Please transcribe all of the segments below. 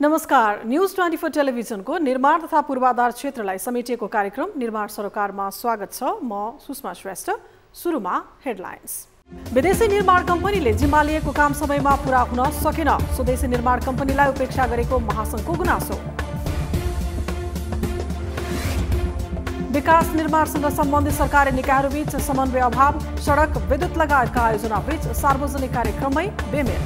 नमस्कार, न्यूज 24 टेलिभिजनको निर्माण तथा पूर्वाधार क्षेत्रलाई समेटिएको कार्यक्रम निर्माण सरोकारमा स्वागत छ। म सुषमा श्रेष्ठ। सुरुमा हेडलाइन्स। विदेशी निर्माण कम्पनीले जिम्मा लिएको काम समयमा पूरा हुन सकेन, स्वदेशी निर्माण कम्पनीलाई उपेक्षा गरेको महासंघको गुनासो। विकास निर्माणसँग सम्बन्धित सरकारी निकायहरूबीच समन्वय अभाव, सडक, विद्युत लगायतका आयोजनाबीच सार्वजनिक कार्यक्रममै बेमेल।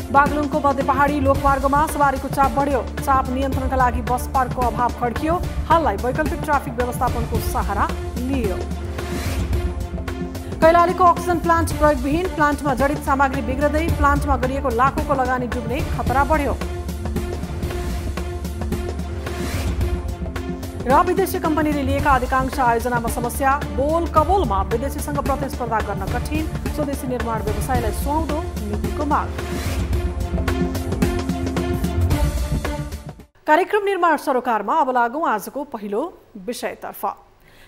बागलुङको मध्य पहाडी लोकमार्गमा सवारीको चाप बढ्यो, चाप नियन्त्रणका लागि बस पार्कको अभाव खड्कियो, हाललाई वैकल्पिक ट्राफिक व्यवस्थापनको सहारा लियो। कैलालीको अक्सिजन प्लान्ट प्रयोगविहीन, प्लान्टमा जडित सामग्री बिग्रदै प्लान्टमा गरिएको लाखौंको लगानी डुब्ने खतरा बढ्यो। र विदेशी कम्पनीले लिएका अधिकांश आयोजनामा समस्या, बोल कबोलमा विदेशीसँग प्रतिस्पर्धा गर्न कठिन, स्वदेशी निर्माण व्यवसायलाई सुहाउँदो नीतिको माग। कार्यक्रम निर्माण सरोकारमा अब लागौं आजको पहिलो विषयतर्फ।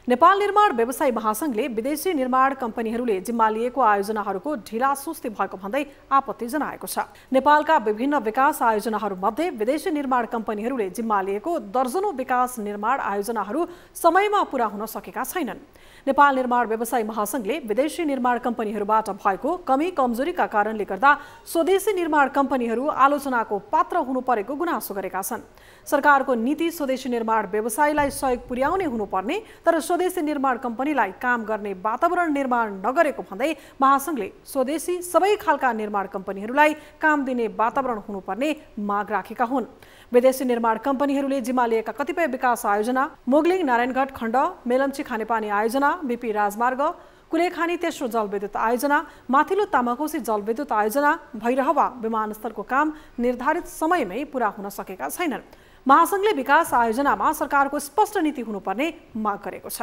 नेपाल निर्माण व्यवसायी महासंघले विदेशी निर्माण कम्पनीहरूले जिम्मा लिएको आयोजनाहरूको ढिला सुस्ती भएको भन्दै आपत्ति जनाएको छ। नेपालका विभिन्न विकास आयोजनाहरूमध्ये विदेशी निर्माण कम्पनीहरूले जिम्मा लिएको दर्जनौं विकास निर्माण आयोजनाहरू समयमा पूरा हुन सकेका छैनन्। नेपाल निर्माण व्यवसायी महासंघले विदेशी निर्माण कम्पनीहरूबाट भएको कमी कमजोरीका कारणले गर्दा स्वदेशी निर्माण कम्पनीहरू आलोचनाको पात्र हुनु परेको गुनासो गरेका छन्। सरकारको नीति स्वदेशी निर्माण व्यवसायीलाई सहयोग पुर्याउने हुनुपर्ने, तर स्वदेशी निर्माण कम्पनीलाई काम गर्ने वातावरण निर्माण नगरेको भन्दै महासंघले स्वदेशी सबै खालका निर्माण कम्पनीहरूलाई काम दिने वातावरण हुनुपर्ने माग राखेका हुन्। विदेशी निर्माण कम्पनीहरूले जिम्मा लिएका कतिपय विकास आयोजना, मोगलिङ नारायणगढ खण्ड, मेलम्ची खानेपानी आयोजना, बीपी राजमार्ग, कुलेखानी तेस्रो जलविद्युत आयोजना, माथिल्लो तामाकोशी जलविद्युत आयोजना, भैरहवा विमानस्थलको काम निर्धारित समयमै पूरा हुन सकेका छैनन्। महासंघले विकास आयोजनामा सरकारको स्पष्ट नीति हुनुपर्ने माग गरेको छ।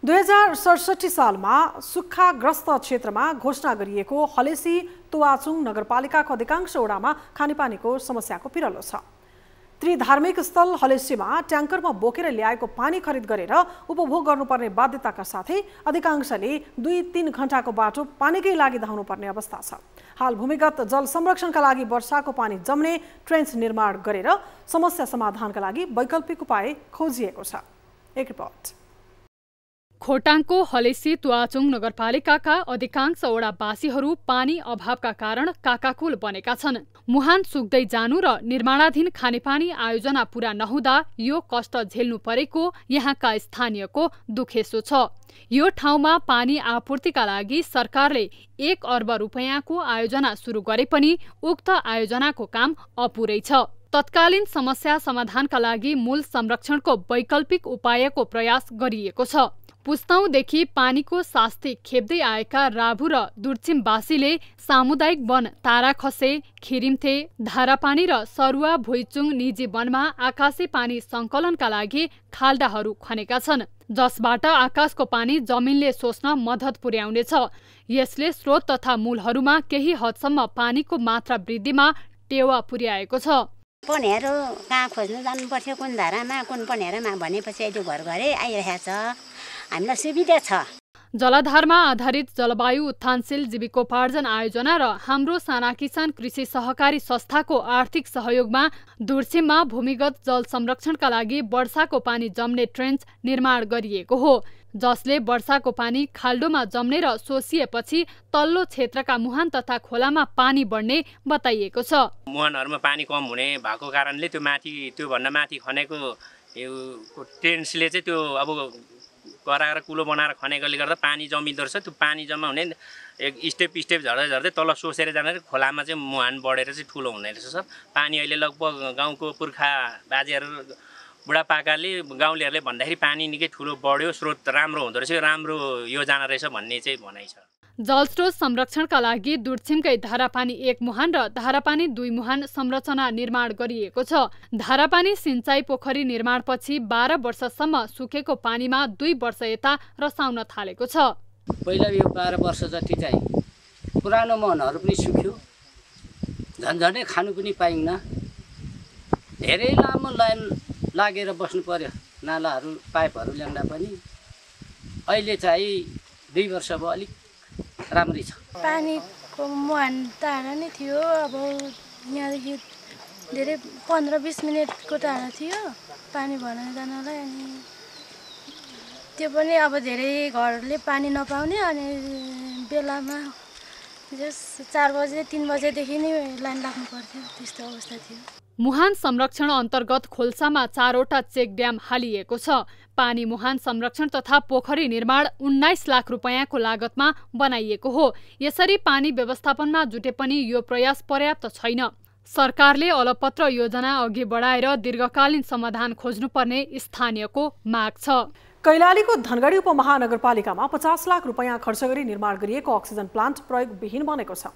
2067 सालमा सुक्खाग्रस्त क्षेत्रमा घोषणा गरिएको हलेसी तुवाचुङ नगरपालिकाको अधिकांश वडामा खानेपानीको समस्याको पिरलो छ। त्रिधार्मिक स्थल हलेसीमा ट्याङ्करमा बोकेर ल्याएको पानी खरिद गरेर उपभोग गर्नुपर्ने बाध्यताका साथै अधिकांशले 2-3 घण्टाको बाटो पानीकै लागि धाउनुपर्ने अवस्था छ। हाल भूमिगत जल संरक्षणका लागि वर्षाको पानी जम्ने ट्रेन्च निर्माण गरेर समस्या समाधानका लागि वैकल्पिक उपाय खोजिएको छ। एक रिपोर्ट। खोटाङको हलेसी तुवाचुङ नगरपालिकाका अधिकांश वडावासीहरू पानी अभावका कारण काकाकुल बनेका छन्। मुहान सुक्दै जानु र निर्माणाधीन खानेपानी आयोजना पूरा नहुँदा यो कष्ट झेल्नु परेको यहाँका स्थानीयको दुखेसो छ। यो ठाउँमा पानी आपूर्तिका लागि सरकारले 1 अर्ब रुपैयाँको आयोजना सुरु गरे पनि उक्त आयोजनाको काम अपुरै छ। तत्कालीन समस्या समाधानका लागि मूल संरक्षणको वैकल्पिक उपायको प्रयास गरिएको छ। पुस्तौंदेखि पानीको शास्ति खेप्दै आएका राभु र दुर्चिमवासीले सामुदायिक वन ताराखसे, खिरिम्थे, धारापानी र सरुवा भुइचुङ निजी वनमा आकाशे पानी संकलनका लागि खाल्डाहरू खनेका छन्, जसबाट आकाशको पानी जमिनले सोच्न मद्दत पुर्याउनेछ। यसले स्रोत तथा मूलहरूमा केही हदसम्म पानीको मात्रा वृद्धिमा टेवा पुर्याएको छ। पनेरो कहाँ खोज्नु जानु पर्थ्यो, कुन धारामा कुन पनेरोमा भनेपछि अहिले घर घरै आइरहेको छ, हामीलाई सुविधा छ। जलाधारमा आधारित जलवायु उत्थानशील जीविकोपार्जन आयोजना र हाम्रो साना किसान कृषि सहकारी संस्थाको आर्थिक सहयोगमा दुर्छिममा भूमिगत जल संरक्षणका लागि वर्षाको पानी जम्ने ट्रेन्च निर्माण गरिएको हो, जसले वर्षाको पानी खाल्डोमा जम्ने र सोसिएपछि तल्लो क्षेत्रका मुहान तथा खोलामा पानी बढ्ने बताइएको छ। मुहानहरूमा पानी कम हुने भएको कारणले त्यो भन्दा माथि खनेको यो ट्रेन्चले चाहिँ त्यो अब गराएर कुलो बनाएर खनेकोले गर्दा पानी जमिँदो रहेछ। त्यो पानी जम्मा हुने एक स्टेप झर्दै झर्दै तल सोसेर जाँदा खोलामा चाहिँ मुहान बढेर चाहिँ ठुलो हुने रहेछ। पानी अहिले लगभग गाउँको पुर्खा बाजेहरू बुढापाकाले गाउँलेहरूले भन्दाखेरि पानी निकै ठुलो बढ्यो, स्रोत राम्रो हुँदो रहेछ, राम्रो यो जाना रहेछ भन्ने चाहिँ भनाइ छ। जलस्रोत संरक्षणका लागि दुर्छिमकै धारापानी 1 मुहान र धारापानी 2 मुहान संरचना निर्माण गरिएको छ। धारापानी सिंचाई पोखरी निर्माणपछि 12 वर्षसम्म सुकेको पानीमा 2 वर्ष यता रसाउन थालेको छ। पहिला यो 12 वर्ष जति चाहिँ पुरानो मुहानहरू पनि सुक्यो, झन्झनै खानु पनि पाइन्न, धेरै लामो लाइन लागेर बस्नु पर्यो नालाहरू पाइपहरू ल्याउँदा पनि। अहिले चाहिँ 2 वर्ष भयो अलिक राम्रै छ। पानी मुहान टाढा नै थियो। अब यहाँदेखि धेरै 15-20 मिनटको टाढा थियो पानी भर्न जानलाई। अनि त्यो पनि अब धेरै घरले पानी नपाउने अनि बेलामा 4 बजे 3 बजेदेखि नै लाइन लाग्नु पर्थ्यो, त्यस्तो अवस्था थियो। मुहान संरक्षण अन्तर्गत खोल्सामा 4वटा चेक ड्याम हालिएको छ। पानी मुहान संरक्षण तथा पोखरी निर्माण 19 लाख रुपैयाँको लागतमा बनाइएको हो। यसरी पानी व्यवस्थापनमा जुटे पनि यो प्रयास पर्याप्त छैन। सरकारले अलपत्र योजना अघि बढाएर दीर्घकालीन समाधान खोज्नुपर्ने स्थानीयको माग छ। कैलालीको धनगढी उपमहानगरपालिकामा 50 लाख रुपैयाँ खर्च गरी निर्माण गरिएको अक्सिजन प्लान्ट प्रयोगविहीन बनेको छ।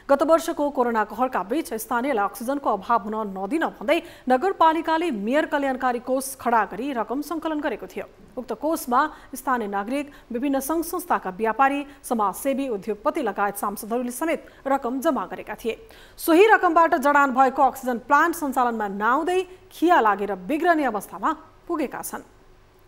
गत वर्षको कोरोना कहरका बीच स्थानीयलाई अक्सिजनको अभाव हुन नदिन भन्दै नगरपालिकाले मेयर कल्याणकारी कोष खडा गरी रकम सङ्कलन गरेको थियो। उक्त कोषमा स्थानीय नागरिक, विभिन्न सङ्घ संस्थाका व्यापारी, समाजसेवी, उद्योगपति लगायत सांसदहरूले समेत रकम जम्मा गरेका थिए। सोही रकमबाट जडान भएको अक्सिजन प्लान्ट सञ्चालनमा नआउँदै खिया लागेर बिग्रने अवस्थामा पुगेका छन्।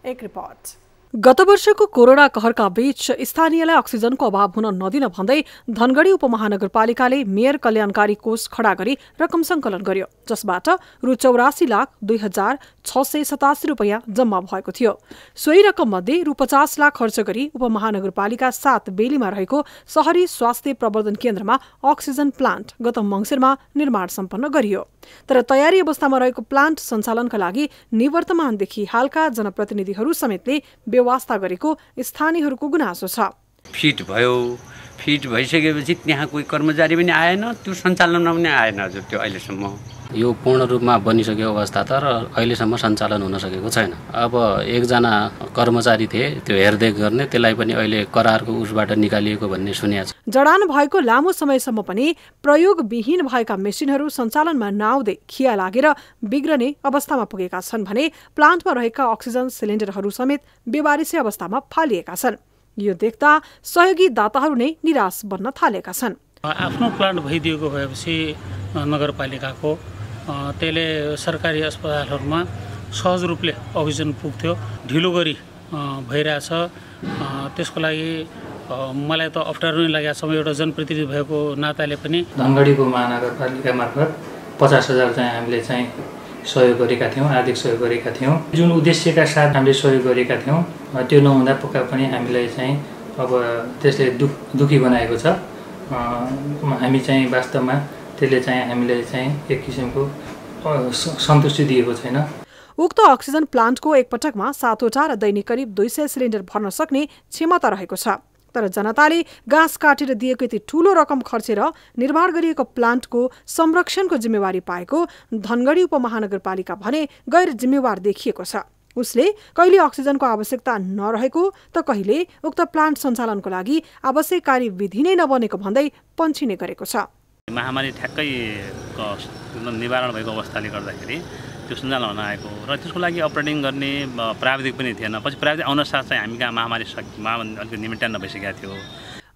एक रिपोर्ट। गत वर्षको कोरोना कहरका बीच स्थानीयलाई अक्सिजनको अभाव हुन नदिन भन्दै धनगढी उपमहानगरपालिकाले मेयर कल्याणकारी कोष खडा गरी रकम सङ्कलन गर्यो, जसबाट रु 84,02,687 रुपैयाँ जम्मा भएको थियो। सोही रकम मध्ये रु 50 लाख खर्च गरी उपमहानगरपालिका 7 बेलीमा रहेको शहरी स्वास्थ्य प्रवर्धन केन्द्रमा अक्सिजन प्लान्ट गत मङ्सिरमा निर्माण सम्पन्न गरियो। तर तयारी अवस्थामा रहेको प्लान्ट सञ्चालनका लागि निवर्तमानदेखि हालका जनप्रतिनिधिहरू समेतले व्यवस्था गरेको स्थानीयहरूको गुनासो छ। फिट भइसकेपछि त्यहाँ कोही कर्मचारी पनि आएन, त्यो सञ्चालनमा पनि आएन हजुर। त्यो अहिलेसम्म यो पूर्ण रूपमा बनिसकेको अवस्था तर अहिलेसम्म सञ्चालन हुन सकेको छैन। अब एकजना कर्मचारी थिए त्यो हेरदेख गर्ने, त्यसलाई पनि अहिले करारको उसबाट निकालिएको भन्ने सुनिएको छ। जडान भएको लामो समयसम्म पनि प्रयोगविहीन भएका मेसिनहरू सञ्चालनमा नआउँदै खिया लागेर बिग्रने अवस्थामा पुगेका छन् भने प्लान्टमा रहेका अक्सिजन सिलिन्डरहरू समेत बेवारिसे अवस्थामा फालिएका छन्। यो देख्दा सहयोगी दाताहरू नै निराश बन्न थालेका छन्। आफ्नो प्लान्ट भइदिएको भएपछि नगरपालिकाको त्यसले सरकारी अस्पतालहरूमा सहज रूपले अक्सिजन पुग्थ्यो, ढिलो गरी भइरहेछ। त्यसको लागि मलाई त अप्ठ्यारो नै लागेको छ। एउटा जनप्रतिनिधि भएको नाताले पनि धनगढीको महानगरपालिका मार्फत 50,000 चाहिँ हामीले चाहिँ सहयोग गरेका थियौँ, आर्थिक सहयोग गरेका थियौँ। जुन उद्देश्यका साथ हामीले सहयोग गरेका थियौँ त्यो नहुँदा पक्का पनि हामीलाई चाहिँ अब त्यसले दुखी बनाएको छ। हामी चाहिँ वास्तवमा त्यसले चाहिँ हामीले चाहिँ एक किसिमको सन्तुष्टि दिएको छैन। उक्त अक्सिजन प्लान्टको एकपटकमा 7वटा र दैनिक करिब 200 सिलिन्डर भर्न सक्ने क्षमता रहेको छ। तर जनताले घाँस काटेर दिएको यति ठूलो रकम खर्चेर निर्माण गरिएको प्लान्टको संरक्षणको जिम्मेवारी पाएको धनगढी उपमहानगरपालिका भने गैर जिम्मेवार देखिएको छ। उसले कहिले अक्सिजनको आवश्यकता नरहेको त कहिले उक्त प्लान्ट सञ्चालनको लागि आवश्यक कार्यविधि नै नबनेको भन्दै पन्छिने गरेको छ। महामारी ठ्याक्कै निवारण भएको अवस्थाले गर्दाखेरि त्यो सञ्चालन हुन आएको र त्यसको लागि अपरेटिङ गर्ने प्राविधिक पनि थिएन। पछि प्राविधिक आउन साथ चाहिँ हामी कहाँ महामारी अलिकति निमिट्यान्न भइसकेको थियो।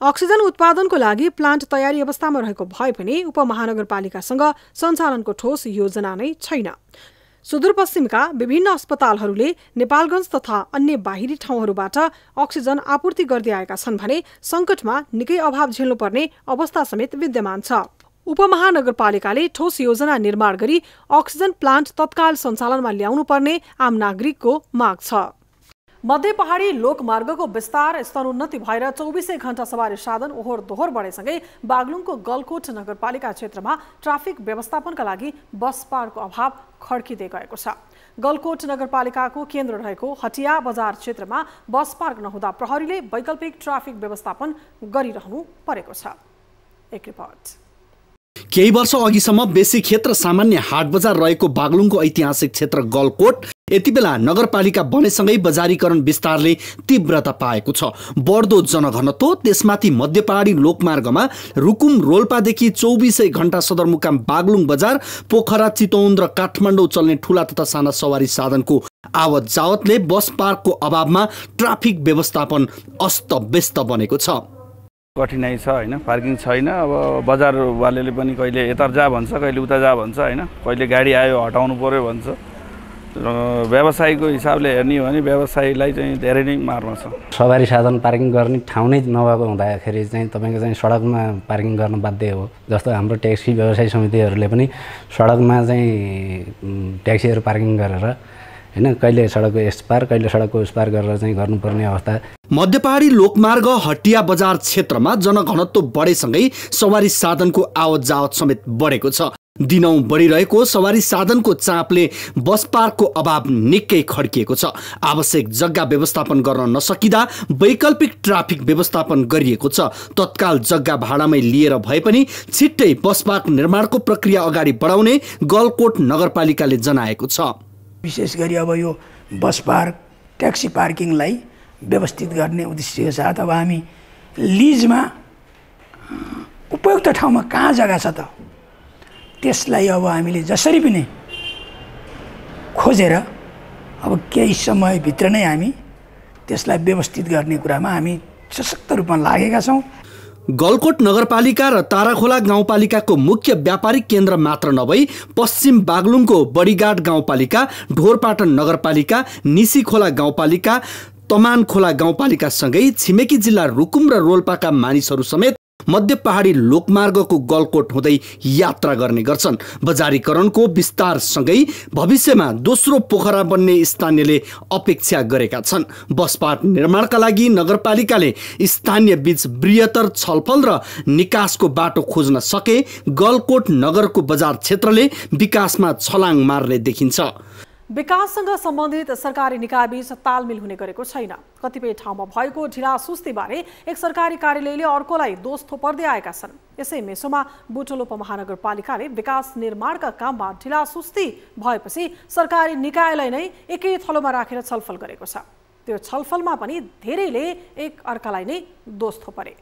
अक्सिजन उत्पादनको लागि प्लान्ट तयारी अवस्थामा रहेको भए पनि उपमहानगरपालिकासँग सञ्चालनको ठोस योजना नै छैन। सुदूरपश्चिमका विभिन्न अस्पतालहरूले नेपालगञ्ज तथा अन्य बाहिरी ठाउँहरूबाट अक्सिजन आपूर्ति गर्दै आएका छन् भने सङ्कटमा निकै अभाव झेल्नुपर्ने अवस्था समेत विद्यमान छ। उपमहानगरपालिकाले ठोस योजना निर्माण गरी अक्सिजन प्लान्ट तत्काल सञ्चालनमा ल्याउनु पर्ने आम नागरिकको माग छ। मध्य पहाडी लोकमार्गको विस्तार स्तरोन्नति भएर 24 घण्टा सवारी साधन ओहोर दोहोर बढेसँगै बागलुङको गलकोट नगरपालिका क्षेत्रमा ट्राफिक व्यवस्थापनका लागि बस पार्कको अभाव खड्किँदै गएको छ। गलकोट नगरपालिकाको केन्द्र रहेको हटिया बजार क्षेत्रमा बस पार्क नहुँदा प्रहरीले वैकल्पिक ट्राफिक व्यवस्थापन गरिरहनु परेको छ। एक रिपोर्ट। केही वर्ष अघिसम्म बेसी क्षेत्र सामान्य हाट बजार रहेको बागलुङको ऐतिहासिक क्षेत्र गलकोट यति बेला नगरपालिका बनेसँगै बजारीकरण विस्तारले तीव्रता पाएको छ। बढ्दो जनघनत्व, त्यसमाथि मध्य पहाडी लोकमार्गमा रुकुम रोल्पादेखि 24 घण्टा सदरमुकाम बागलुङ बजार, पोखरा, चितौन र काठमाडौँ चल्ने ठूला तथा साना सवारी साधनको आवत जावतले बस पार्कको अभावमा ट्राफिक व्यवस्थापन अस्तव्यस्त बनेको छ। कठिनाइ छ हैन, पार्किङ छैन। अब बजारवालेले पनि कहिले यता जा भन्छ, कहिले उता जा भन्छ हैन, कहिले गाडी आयो हटाउनु पर्यो भन्छ। व्यवसायको हिसाबले हेर्ने हो भने व्यवसायीलाई चाहिँ धेरै नै मारमा छ। सवारी साधन पार्किङ गर्ने ठाउँ नै नभएको हुँदाखेरि चाहिँ तपाईँको चाहिँ सडकमा पार्किङ गर्न बाध्य हो। जस्तो हाम्रो ट्याक्सी व्यवसायी समितिहरूले पनि सडकमा चाहिँ ट्याक्सीहरू पार्किङ गरेर हैन कहिले सडकको यस पार कहिले सडकको उस पार गरेर चाहिँ गर्नुपर्ने अवस्था। मध्य पहाडी लोकमार्ग हटिया बजार क्षेत्रमा जनघनत्व बढेसँगै सवारी साधनको आवत जावत समेत बढेको छ। दिनौं बढिरहेको सवारी साधनको चापले बस पार्कको अभाव निकै खड्किएको छ। आवश्यक जग्गा व्यवस्थापन गर्न नसकिँदा वैकल्पिक ट्राफिक व्यवस्थापन गरिएको छ। तत्काल जग्गा भाडामै लिएर भए पनि छिट्टै बस पार्क निर्माणको प्रक्रिया अगाडि बढाउने गलकोट नगरपालिकाले जनाएको छ। विशेष गरी अब यो बस पार्क ट्याक्सी पार्किङलाई व्यवस्थित गर्ने उद्देश्यका साथ अब हामी लिजमा उपयुक्त ठाउँमा कहाँ जग्गा छ त त्यसलाई अब हामीले जसरी पनि खोजेर अब केही समयभित्र नै हामी त्यसलाई व्यवस्थित गर्ने कुरामा हामी सशक्त रूपमा लागेका छौँ। गलकोट नगरपालिका र ताराखोला गाउँपालिकाको मुख्य व्यापारिक केन्द्र मात्र नभई पश्चिम बागलुङको बडीघाट गाउँपालिका, ढोरपाटन नगरपालिका, निसीखोला गाउँपालिका, तमानखोला गाउँपालिकासँगै छिमेकी जिल्ला रुकुम र रोल्पाका मानिसहरू समेत मध्य पहाडी लोकमार्गको गलकोट हुँदै यात्रा गर्ने गर्छन्। बजारीकरणको विस्तारसँगै भविष्यमा दोस्रो पोखरा बन्ने स्थानीयले अपेक्षा गरेका छन्। बस पार्क निर्माणका लागि नगरपालिकाले स्थानीय बीच बृहत्तर छलफल र निकासको बाटो खोज्न सके गलकोट नगरको बजार क्षेत्रले विकासमा छलाङ मार्ने देखिन्छ। विकाससँग सम्बन्धित सरकारी निकायबीच तालमेल हुने गरेको छैन। कतिपय ठाउँमा भएको ढिला सुस्तीबारे एक सरकारी कार्यालयले अर्कोलाई दोष थोपर्दै आएका छन्। यसै मेसोमा बुटोल उपमहानगरपालिकाले विकास निर्माणका काममा ढिला सुस्ती भएपछि सरकारी निकायलाई नै एकै थलोमा राखेर छलफल गरेको छ। त्यो छलफलमा पनि धेरैले एक अर्कालाई नै दोष थोपरे।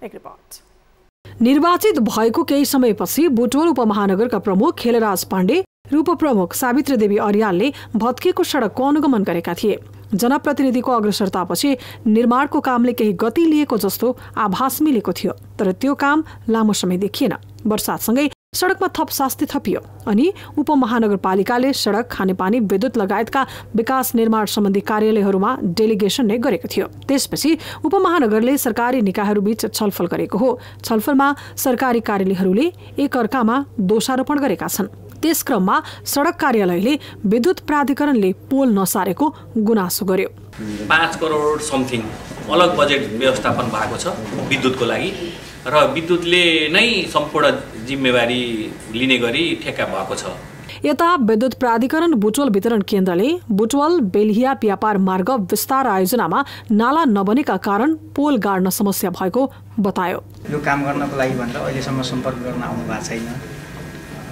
एक रिपोर्ट। निर्वाचित भएको केही समयपछि बुटोल उपमहानगरका प्रमुख खेलराज पाण्डे र उपप्रमुख सावित्री देवी अर्यालले भत्किएको सडकको अनुगमन गरेका थिए। जनप्रतिनिधिको अग्रसरतापछि निर्माणको कामले केही गति लिएको जस्तो आभास मिलेको थियो, तर त्यो काम लामो समय देखिएन। वर्षातसँगै सडकमा थप शास्ति थपियो अनि उपमहानगरपालिकाले सडक, खानेपानी, विद्युत लगायतका विकास निर्माण सम्बन्धी कार्यालयहरूमा डेलिगेसन नै गरेको थियो। त्यसपछि उपमहानगरले सरकारी निकायहरूबीच छलफल गरेको हो। छलफलमा सरकारी कार्यालयहरूले एक अर्कामा दोषारोपण गरेका छन्। त्यस क्रममा सडक कार्यालयले विद्युत प्राधिकरणले पोल नसारेको गुनासो गर्यो। 5 करोड समथिङ अलग बजेट व्यवस्थापन भएको छ विद्युतको लागि र विद्युतले नै सम्पूर्ण जिम्मेवारी लिने गरी ठेक्का भएको छ। यता विद्युत प्राधिकरण बुटवल वितरण केन्द्रले बुटवल बेल्हिया व्यापार मार्ग विस्तार आयोजनामा नाला नबनेका कारण पोल गाड्न समस्या भएको बतायो। यो काम गर्नको लागि भनेर अहिलेसम्म सम्पर्क गर्न आउनु भएको छैन।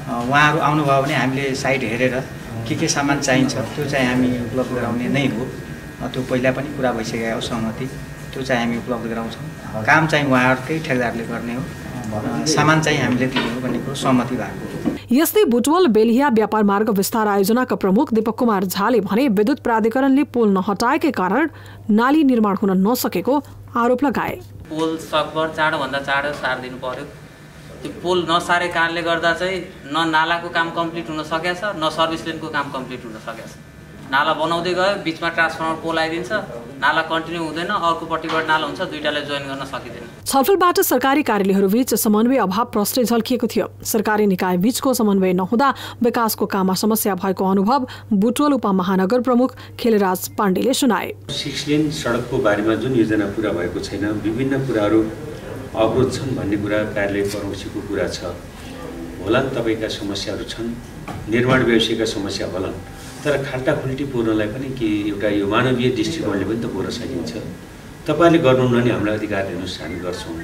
उहाँहरू आउनुभयो भने हामीले साइट हेरेर के सामान चाहिन्छ त्यो चाहिँ हामी उपलब्ध गराउने नै हो। त्यो पहिला पनि कुरा भइसकेको हो सहमति, त्यो चाहिँ हामी उपलब्ध गराउँछौँ। काम चाहिँ उहाँहरूकै ठेकेदारले गर्ने हो, सामान चाहिँ हामीले दिने हो भन्ने कुरो सहमति भएको हो। यस्तै बुटवल बेल्हिया व्यापार मार्ग विस्तार आयोजनाका प्रमुख दीपक कुमार झाले भने विद्युत प्राधिकरणले पोल नहटाएकै कारण नाली निर्माण हुन नसकेको आरोप लगाए। पोल सकभर चाँडोभन्दा चाँडो सारिदिनु पर्यो। त्यो पोल नसारे कारणले गर्दा चाहिँ न नालाको काम कम्प्लिट हुन सकेको छ, न सर्भिस लेनको काम कम्प्लिट हुन सकेको छ। नाला बनाउँदै गयो, बिचमा ट्रान्सफर्मर पोल आइदिन्छ, नाला कन्टिन्यू हुँदैन, अर्कोपट्टिबाट नाला हुन्छ, दुईटालाई जोइन गर्न सकिँदैन। छलफलबाट सरकारी कार्यालयहरूबीच समन्वय अभाव प्रष्टै झल्किएको थियो। सरकारी निकाय बीचको समन्वय नहुँदा विकासको काममा समस्या भएको अनुभव बुटवल उपमहानगर प्रमुख खेलराज पाण्डेले सुनाए। 6 लेन सडकको बारेमा जुन योजना पूरा भएको छैन, विभिन्न कुराहरू अवरोध छन् भन्ने कुरा कार्यालय प्रमुखको कुरा छ। होला तपाईँका समस्याहरू छन्, निर्माण व्यवसायका समस्या होला, तर खाल्टाखुल्टी पूर्णलाई पनि के एउटा यो मानवीय दृष्टिकोणले पनि त पूर्ण सकिन्छ। तपाईँले गर्नुहुन्न भने हामीलाई अधिकार दिनुहोस्, हामी गर्छौँ।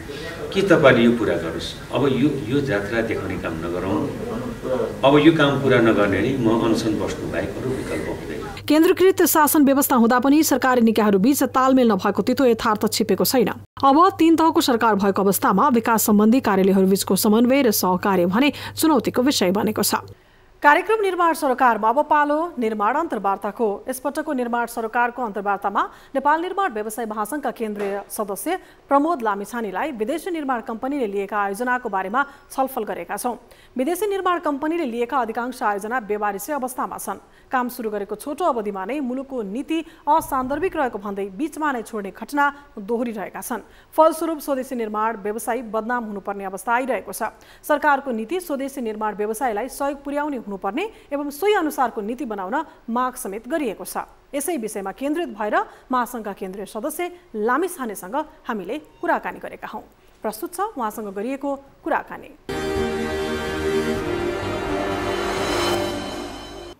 के तपाईँले यो पुरा गर्नुहोस्। अब यो जात्रा देखाउने काम नगरौँ। अब यो काम पुरा नगर्ने भने म अनसन बस्नु बाहेक अरू विकल्प हुँदैन। केन्द्रीकृत शासन व्यवस्था हुँदा पनि सरकारी निकायहरूबीच तालमेल नभएको तितो यथार्थ छिपेको छैन। अब 3 तहको सरकार भएको अवस्थामा विकास सम्बन्धी कार्यालयहरूबीचको समन्वय र सहकार्य भने चुनौतीको विषय बनेको छ। कार्यक्रम निर्माण सरोकारमा अब पालो निर्माण अन्तर्वार्ताको। यसपटकको निर्माण सरोकारको अन्तर्वार्तामा नेपाल निर्माण व्यवसाय महासङ्घका केन्द्रीय सदस्य प्रमोद लामिछानेलाई विदेशी निर्माण कम्पनीले लिएका आयोजनाको बारेमा छलफल गरेका छौँ। विदेशी निर्माण कम्पनीले लिएका अधिकांश आयोजना बेवारिसे अवस्थामा छन्। काम सुरु गरेको छोटो अवधिमा नै मुलुकको नीति असान्दर्भिक रहेको भन्दै बीचमा नै छोड्ने घटना दोहोरिरहेका छन्। फलस्वरूप स्वदेशी निर्माण व्यवसाय बदनाम हुनुपर्ने अवस्था आइरहेको छ। सरकारको नीति स्वदेशी निर्माण व्यवसायलाई सहयोग पुर्याउने हुनुपर्ने एवं सोही अनुसारको नीति बनाउन माग समेत गरिएको छ। यसै विषयमा केन्द्रित भएर महासङ्घका केन्द्रीय सदस्य लामिछानेसँग हामीले कुराकानी गरेका हौँ। प्रस्तुत छ उहाँसँग गरिएको कुराकानी।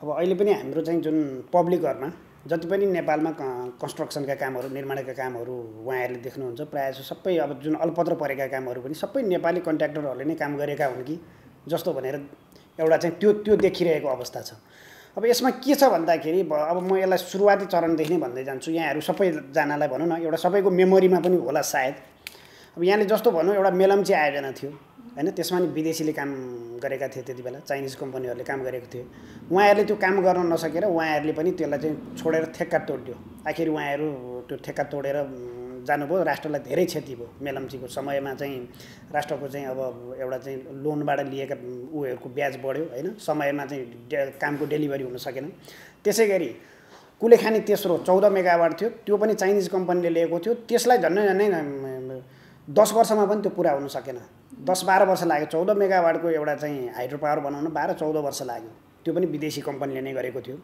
अब अहिले पनि हाम्रो चाहिँ जुन पब्लिकहरुमा जति पनि नेपालमा कन्स्ट्रक्सनका कामहरू निर्माणका कामहरू उहाँहरूले देख्नुहुन्छ प्रायः सबै अब जुन अलपत्र परेका कामहरू पनि सबै नेपाली कन्ट्र्याक्टरहरूले नै काम गरेका हुन् कि जस्तो भनेर एउटा चाहिँ त्यो देखिरहेको अवस्था छ। अब यसमा के छ भन्दाखेरि अब म यसलाई सुरुवाती चरणदेखि नै भन्दै जान्छु। यहाँहरू सबैजनालाई भनौँ न एउटा सबैको मेमोरीमा पनि होला सायद। अब यहाँले जस्तो भनौँ एउटा मेलम्ची आयोजना थियो हैन, त्यसमा नि विदेशीले काम गरेका थिए, त्यति बेला चाइनिज कम्पनीहरूले काम गरेको थियो। उहाँहरूले त्यो काम गर्न नसकेर उहाँहरूले पनि त्यसलाई चाहिँ छोडेर ठेक्का तोड्यो। आखिर उहाँहरू त्यो ठेक्का तोडेर जानुभयो, राष्ट्रलाई धेरै क्षति भयो। मेलम्चीको समयमा चाहिँ राष्ट्रको चाहिँ अब एउटा चाहिँ लोनबाट लिएका उयोहरूको ब्याज बढ्यो हैन, समयमा चाहिँ कामको डेलिभरी हुन सकेन। त्यसै गरी कुलेखानी तेस्रो 14 मेगावाट थियो, त्यो पनि चाइनिज कम्पनीले लिएको थियो। त्यसलाई झन्नै 10 वर्षमा पनि त्यो पुरा हुन सकेन। 10-12 वर्ष लाग्यो। 14 मेगावाटको एउटा चाहिँ हाइड्रो पावर बनाउन 12-14 वर्ष लाग्यो। त्यो पनि विदेशी कम्पनीले नै गरेको थियो।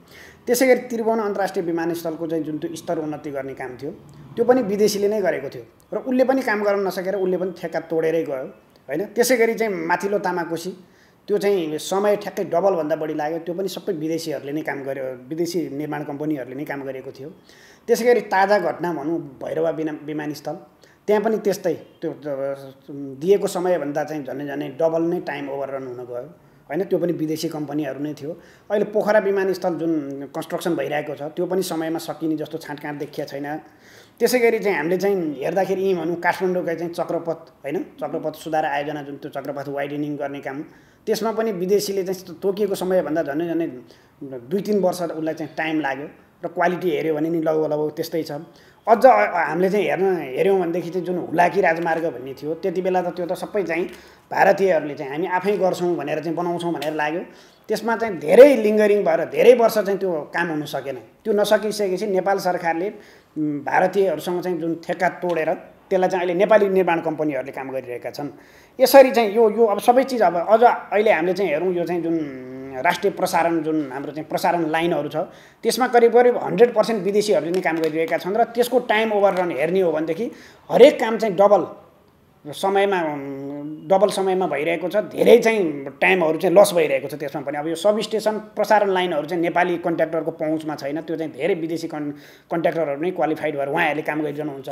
त्यसै गरी त्रिभुवन अन्तर्राष्ट्रिय विमानस्थलको चाहिँ जुन त्यो स्तर उन्नति गर्ने काम थियो त्यो पनि विदेशीले नै गरेको थियो र उसले पनि काम गर्न नसकेर उसले पनि ठेक्का तोडेरै गयो हैन। त्यसै गरी चाहिँ माथिल्लो तामाकोशी त्यो चाहिँ समय ठ्याक्कै डबलभन्दा बढी लाग्यो। त्यो पनि सबै विदेशीहरूले नै काम गर्यो, विदेशी निर्माण कम्पनीहरूले नै काम गरेको थियो। त्यसै गरी ताजा घटना भनौँ भैरवा विमानस्थल, त्यहाँ पनि त्यस्तै त्यो दिएको समयभन्दा चाहिँ झन्नै डबल नै टाइम ओभररन हुन गयो हैन। त्यो पनि विदेशी कम्पनीहरू नै थियो। अहिले पोखरा विमानस्थल जुन कन्स्ट्रक्सन भइरहेको छ त्यो पनि समयमा सकिने जस्तो छाँटकाँट देखिया छैन। त्यसै गरी चाहिँ हामीले चाहिँ हेर्दाखेरि यी भनौँ काठमाडौँका चाहिँ चक्रपथ हैन, चक्रपथ सुधार आयोजना जुन त्यो चक्रपथ वाइडनिङ गर्ने काम, त्यसमा पनि विदेशीले चाहिँ तोकिएको समयभन्दा झन्नै 2-3 वर्ष उसलाई चाहिँ टाइम लाग्यो र क्वालिटी हेऱ्यो भने नि लगभग त्यस्तै छ। अझ हामीले चाहिँ हेऱ्यौँ भनेदेखि चाहिँ जुन हुलाकी राजमार्ग भन्ने थियो त्यति बेला त त्यो त सबै चाहिँ भारतीयहरूले चाहिँ हामी आफै गर्छौँ भनेर चाहिँ बनाउँछौँ भनेर लाग्यो। त्यसमा चाहिँ धेरै लिङ्गरिङ भएर धेरै वर्ष चाहिँ त्यो काम हुन सकेन। त्यो नसकिसकेपछि नेपाल सरकारले भारतीयहरूसँग चाहिँ जुन ठेक्का तोडेर त्यसलाई चाहिँ अहिले नेपाली निर्माण कम्पनीहरूले काम गरिरहेका छन्। यसरी चाहिँ यो अब सबै चिज अब अझ अहिले हामीले चाहिँ हेरौँ यो चाहिँ जुन राष्ट्रिय प्रसारण जुन हाम्रो चाहिँ प्रसारण लाइनहरू छ त्यसमा करिब 100% विदेशीहरूले नै काम गरिरहेका छन् र त्यसको टाइम ओभररन हेर्ने हो भनेदेखि हरेक काम चाहिँ डबल समयमा भइरहेको छ। धेरै चाहिँ टाइमहरू चाहिँ लस भइरहेको छ त्यसमा पनि। अब यो सब स्टेसन प्रसारण लाइनहरू चाहिँ नेपाली कन्ट्र्याक्टरको पहुँचमा छैन, त्यो चाहिँ धेरै विदेशी कन्ट्र्याक्टरहरू नै क्वालिफाइड भएर उहाँहरूले काम गरिरहनुहुन्छ।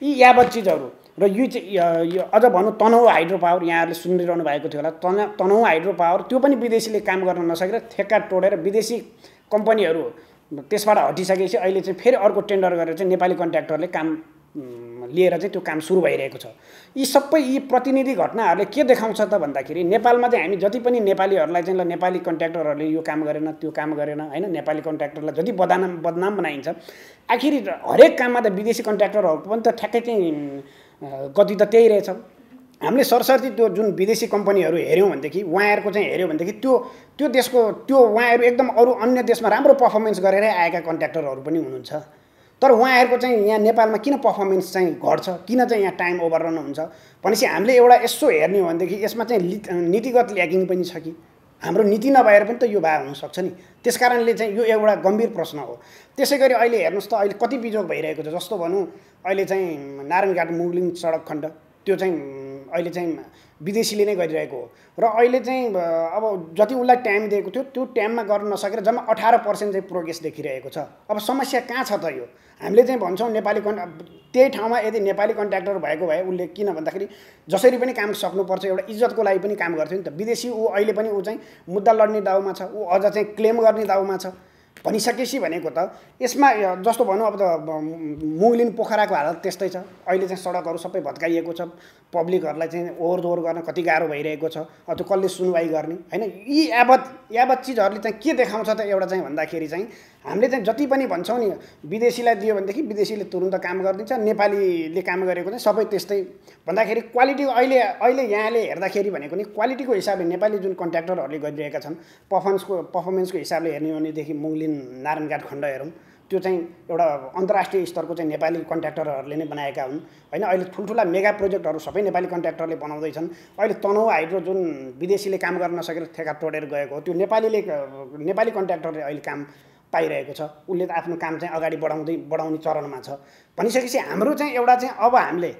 यी यावत चिजहरू र यो अझ भनौँ तनहुँ हाइड्रो पावर, यहाँहरूले सुनिरहनु भएको थियो होला, तनहुँ हाइड्रो पावर त्यो पनि विदेशीले काम गर्न नसकेर ठेक्का तोडेर विदेशी कम्पनीहरू त्यसबाट हटिसकेपछि अहिले चाहिँ फेरि अर्को टेन्डर गरेर चाहिँ नेपाली कन्ट्र्याक्टरले काम लिएर चाहिँ त्यो काम सुरु भइरहेको छ। यी प्रतिनिधि घटनाहरूले के देखाउँछ त भन्दाखेरि नेपालमा चाहिँ हामी जति पनि नेपालीहरूलाई चाहिँ ल नेपाली कन्ट्र्याक्टरहरूले यो काम गरेन त्यो काम गरेन हैन, नेपाली कन्ट्र्याक्टरलाई जति बदनाम बनाइन्छ, आखिर हरेक काममा त विदेशी कन्ट्र्याक्टरहरूको पनि त ठ्याक्कै चाहिँ गति त त्यही रहेछ। हामीले सरसर्ती त्यो जुन विदेशी कम्पनीहरू हेऱ्यौँ भनेदेखि उहाँहरूको चाहिँ हेऱ्यौँ भनेदेखि त्यो देशको त्यो उहाँहरू एकदम अरू अन्य देशमा राम्रो पर्फर्मेन्स गरेरै आएका कन्ट्र्याक्टरहरू पनि हुनुहुन्छ। तर उहाँहरूको चाहिँ यहाँ नेपालमा किन पर्फर्मेन्स चाहिँ घट्छ, किन चाहिँ यहाँ टाइम ओभररन हुन्छ भनेपछि हामीले एउटा यसो हेर्ने हो भनेदेखि यसमा चाहिँ नीतिगत ल्यागिङ पनि छ कि हाम्रो नीति नभएर पनि त यो भए हुनसक्छ नि। त्यस कारणले चाहिँ यो एउटा गम्भीर प्रश्न हो। त्यसै गरी अहिले हेर्नुहोस् त अहिले कति बिजोग भइरहेको छ। जस्तो भनौँ अहिले चाहिँ नारायणघाट मुगलिङ सडक खण्ड त्यो चाहिँ अहिले चाहिँ विदेशीले नै गरिरहेको हो र अहिले चाहिँ अब जति उसलाई टाइम दिएको थियो त्यो टाइममा गर्न नसकेर जम्मा 18% चाहिँ प्रोग्रेस देखिरहेको छ। अब समस्या कहाँ छ त यो? हामीले चाहिँ भन्छौँ नेपाली त्यही ठाउँमा यदि नेपाली कन्ट्र्याक्टर भएको भए उसले किन भन्दाखेरि जसरी पनि काम सक्नुपर्छ, एउटा इज्जतको लागि पनि काम गर्थ्यो नि त। विदेशी ऊ अहिले पनि ऊ चाहिँ मुद्दा लड्ने दाउमा छ, ऊ अझ चाहिँ क्लेम गर्ने दाउमा छ भनिसकेपछि भनेको त यसमा जस्तो भनौँ अब त मुङलिन पोखराको हालत त्यस्तै छ। अहिले चाहिँ सडकहरू सबै भत्काइएको छ, पब्लिकहरूलाई चाहिँ ओहोर दोहोर गर्न कति गाह्रो भइरहेको छ। त्यो कसले सुनवाई गर्ने होइन। यी यावत चिजहरूले चाहिँ के देखाउँछ त एउटा चाहिँ भन्दाखेरि चाहिँ हामीले चाहिँ जति पनि भन्छौँ नि विदेशीलाई दियो भनेदेखि विदेशीले तुरुन्त काम गरिदिन्छ, नेपालीले काम गरेको चाहिँ सबै त्यस्तै भन्दाखेरि क्वालिटी अहिले यहाँले हेर्दाखेरि भनेको नि क्वालिटीको हिसाबले नेपाली जुन कन्ट्र्याक्टरहरूले गरिरहेका छन् पर्फर्मेन्सको हिसाबले हेर्ने हो भनेदेखि मुङलिन नारायणघाट खण्ड हेरौँ, त्यो चाहिँ एउटा अन्तर्राष्ट्रिय स्तरको चाहिँ नेपाली कन्ट्र्याक्टरहरूले नै बनाएका हुन् होइन। अहिले ठुल्ठुला मेगा प्रोजेक्टहरू सबै नेपाली कन्ट्र्याक्टरले बनाउँदैछन्। अहिले तनहुँ हाइड्रो जुन विदेशीले काम गर्न नसकेर ठेका तोडेर गएको हो, त्यो नेपाली कन्ट्र्याक्टरले अहिले काम पाइरहेको छ। उसले त आफ्नो काम चाहिँ अगाडि बढाउने चरणमा छ। भनिसकेपछि हाम्रो चाहिँ एउटा चाहिँ अब हामीले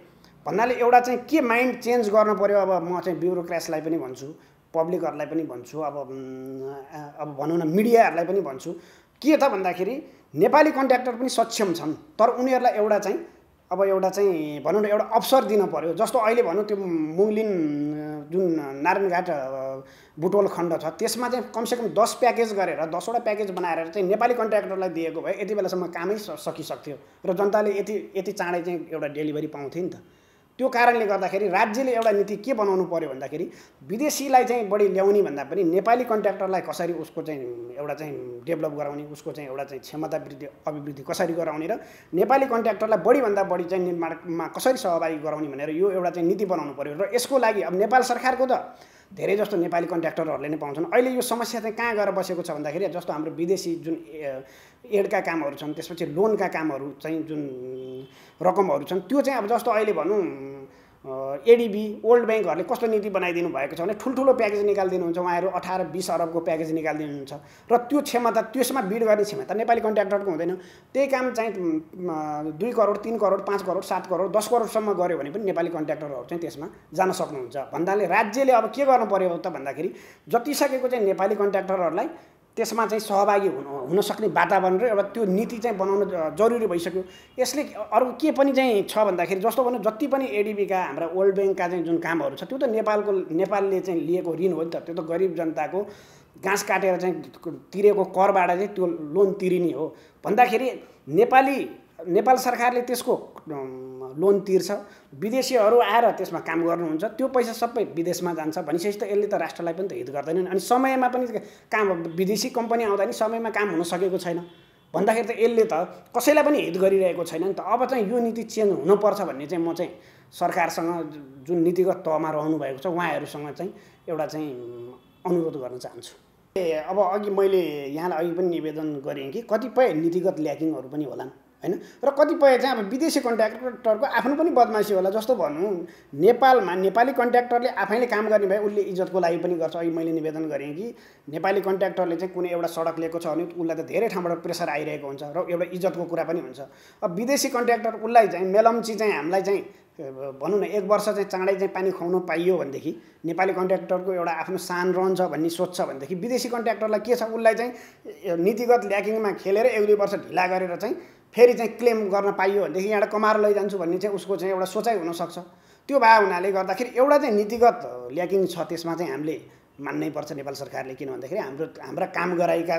भन्नाले एउटा चाहिँ के माइन्ड चेन्ज गर्नु पर्यो। अब म चाहिँ ब्युरोक्रेट्सलाई पनि भन्छु, पब्लिकहरूलाई पनि भन्छु, अब भनौँ न मिडियाहरूलाई पनि भन्छु, के त भन्दाखेरि नेपाली कन्ट्र्याक्टर पनि सक्षम छन्, तर उनीहरूलाई एउटा चाहिँ भनौँ न एउटा अवसर दिन पर्यो। जस्तो अहिले भनौँ त्यो मुङलिन जुन नारायणघाट बुटोल खण्ड छ त्यसमा चाहिँ कमसेकम 10 प्याकेज गरेर 10वटा प्याकेज बनाएर चाहिँ नेपाली कन्ट्र्याक्टरलाई दिएको भए यति बेलासम्म कामै सकिसक्थ्यो र जनताले यति चाँडै चाहिँ एउटा डेलिभरी पाउँथ्यो नि त। त्यो कारणले गर्दाखेरि राज्यले एउटा नीति के बनाउनु पर्यो भन्दाखेरि विदेशीलाई चाहिँ बढी ल्याउने भन्दा पनि नेपाली कन्ट्र्याक्टरलाई कसरी उसको चाहिँ एउटा चाहिँ डेभलप गराउने, उसको चाहिँ एउटा चाहिँ क्षमता अभिवृद्धि कसरी गराउने र नेपाली कन्ट्र्याक्टरलाई बढीभन्दा बढी चाहिँ निर्माणमा कसरी सहभागी गराउने भनेर यो एउटा चाहिँ नीति बनाउनु पर्यो। र यसको लागि अब नेपाल सरकारको त धेरै जस्तो नेपाली कन्ट्र्याक्टरहरूले नै पाउँछन्। अहिले यो समस्या चाहिँ कहाँ गएर बसेको छ भन्दाखेरि जस्तो हाम्रो विदेशी जुन एडका कामहरू छन्, त्यसपछि लोनका कामहरू चाहिँ जुन रकमहरू छन्, त्यो चाहिँ अब जस्तो अहिले भनौँ एडिबी वर्ल्ड ब्याङ्कहरूले कस्तो नीति बनाइदिनु भएको छ भने ठुल्ठुलो प्याकेज निकालिदिनुहुन्छ उहाँहरू 18-20 अरबको प्याकेज निकालिदिनुहुन्छ र त्यो क्षमता त्यसमा बिड गर्ने क्षमता नेपाली कन्ट्र्याक्टरको हुँदैन। त्यही काम चाहिँ 2 करोड 3 करोड 5 करोड 7 करोड 10 करोडसम्म गऱ्यो भने पनि नेपाली कन्ट्र्याक्टरहरू चाहिँ त्यसमा जान सक्नुहुन्छ। भन्नाले राज्यले अब के गर्नु पर्यो त भन्दाखेरि जतिसकेको चाहिँ नेपाली कन्ट्र्याक्टरहरूलाई त्यसमा चाहिँ सहभागी हुन सक्ने वातावरण र एउटा त्यो नीति चाहिँ बनाउन जरुरी भइसक्यो। यसले अरू के पनि चाहिँ छ भन्दाखेरि जस्तो भनौँ जति पनि एडिबीका हाम्रा वर्ल्ड ब्याङ्कका चाहिँ जुन कामहरू छ त्यो त नेपालले चाहिँ लिएको ऋण हो नि त। त्यो त गरिब जनताको घाँस काटेर चाहिँ तिरेको करबाट चाहिँ त्यो लोन तिरिने हो भन्दाखेरि नेपाल सरकारले त्यसको लोन तिर्छ, विदेशीहरू आएर त्यसमा काम गर्नुहुन्छ, त्यो पैसा सबै विदेशमा जान्छ भनिसकेपछि त यसले त राष्ट्रलाई पनि त हित गर्दैन। अनि समयमा पनि काम विदेशी कम्पनी आउँदा नि समयमा काम हुन सकेको छैन भन्दाखेरि त यसले त कसैलाई पनि हित गरिरहेको छैन नि त। अब चाहिँ यो नीति चेन्ज हुनुपर्छ भन्ने चाहिँ म चाहिँ सरकारसँग जुन नीतिगत तहमा रहनु भएको छ उहाँहरूसँग चाहिँ एउटा चाहिँ अनुरोध गर्न चाहन्छु। अब अघि मैले यहाँलाई अघि पनि निवेदन गरेँ कि कतिपय नीतिगत ल्याकिङहरू पनि होलान् हैन र कतिपय चाहिँ अब विदेशी कन्ट्र्याक्टरको आफ्नो पनि बदमासी होला। जस्तो भनौँ नेपालमा नेपाली कन्ट्र्याक्टरले आफैले काम गर्ने भए उसले इज्जतको लागि पनि गर्छ। अघि मैले निवेदन गरेँ कि नेपाली कन्ट्र्याक्टरले चाहिँ कुनै एउटा सडक लिएको छ भने उसलाई त धेरै ठाउँबाट प्रेसर आइरहेको हुन्छ र एउटा इज्जतको कुरा पनि हुन्छ। अब विदेशी कन्ट्र्याक्टर उसलाई चाहिँ मेलम्ची चाहिँ हामीलाई चाहिँ भनौँ न 1 वर्ष चाहिँ चाँडै चाहिँ पानी खुवाउन पाइयो भनेदेखि नेपाली कन्ट्र्याक्टरको एउटा आफ्नो सान रहन्छ भन्ने सोच्छ भनेदेखि विदेशी कन्ट्र्याक्टरलाई के छ उसलाई चाहिँ नीतिगत ल्याकिङमा खेलेर 1-2 वर्ष ढिला गरेर चाहिँ फेरि चाहिँ क्लेम गर्न पाइयो भनेदेखि यहाँबाट कमाएर लैजान्छु भन्ने चाहिँ उसको चाहिँ एउटा सोचाइ हुनसक्छ। त्यो भए हुनाले गर्दाखेरि एउटा चाहिँ नीतिगत ल्याकिङ छ त्यसमा चाहिँ हामीले मान्नै पर्छ नेपाल सरकारले। किन भन्दाखेरि हाम्रा काम गराएका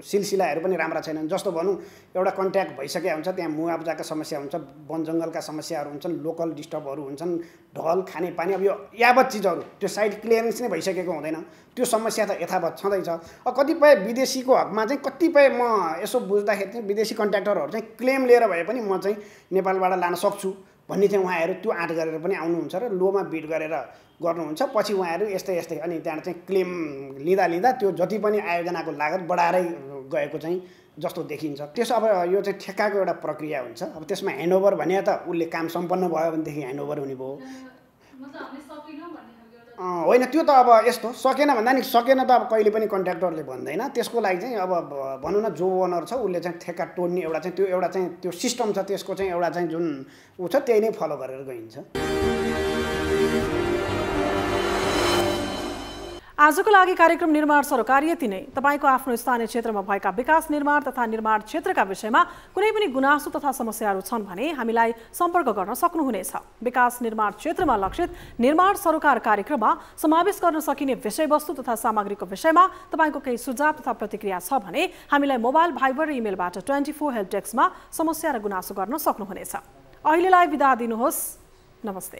सिलसिलाहरू पनि राम्रा छैनन्। जस्तो भनौँ एउटा कन्ट्र्याक्ट भइसकेको हुन्छ त्यहाँ मुआवजाका समस्या हुन्छ, वन जङ्गलका समस्याहरू हुन्छन्, लोकल डिस्टर्बहरू हुन्छन्, ढल खानेपानी अब यो यावत चिजहरू त्यो साइड क्लियरेन्स नै भइसकेको हुँदैन, त्यो समस्या त यथावत छँदैछ। अब कतिपय विदेशीको हकमा चाहिँ कतिपय म यसो बुझ्दाखेरि चाहिँ विदेशी कन्ट्र्याक्टरहरू चाहिँ क्लेम लिएर भए पनि म चाहिँ नेपालबाट लान सक्छु भन्ने चाहिँ उहाँहरू त्यो आँट गरेर पनि आउनुहुन्छ र लोमा बिड गरेर गर्नुहुन्छ। पछि उहाँहरू यस्तै अनि त्यहाँबाट चाहिँ क्लेम लिँदा त्यो जति पनि आयोजनाको लागत बढाएरै गएको चाहिँ जस्तो देखिन्छ। त्यसो अब यो चाहिँ ठेक्काको एउटा प्रक्रिया हुन्छ। अब त्यसमा ह्यान्डओभर भने त उसले काम सम्पन्न भयो भनेदेखि ह्यान्डओभर हुने भयो होइन। त्यो त अब यस्तो सकेन भन्दा नि सकेन त अब कहिले पनि कन्ट्र्याक्टरले भन्दैन। त्यसको लागि चाहिँ अब भनौँ न जो ओनर छ उसले चाहिँ ठेक्का तोड्ने एउटा चाहिँ त्यो सिस्टम छ, त्यसको चाहिँ एउटा चाहिँ जुन ऊ छ त्यही नै फलो गरेर गइन्छ। आजको लागि कार्यक्रम निर्माण सरोकार यति नै। तपाईको आफ्नो स्थानीय क्षेत्रमा भएका विकास निर्माण तथा निर्माण क्षेत्रका विषयमा कुनै पनि गुनासो तथा समस्याहरू छन् भने हामीलाई सम्पर्क गर्न सक्नुहुनेछ। विकास निर्माण क्षेत्रमा लक्षित निर्माण सरोकार कार्यक्रममा समावेश गर्न सकिने विषयवस्तु तथा सामग्रीको विषयमा तपाईको केही सुझाव तथा प्रतिक्रिया छ भने हामीलाई मोबाइल, भाइबर र इमेलबाट 24 हेल्प डेस्कमा समस्या र गुनासो गर्न सक्नुहुनेछ। अहिलेलाई बिदा दिनुहोस्। नमस्ते।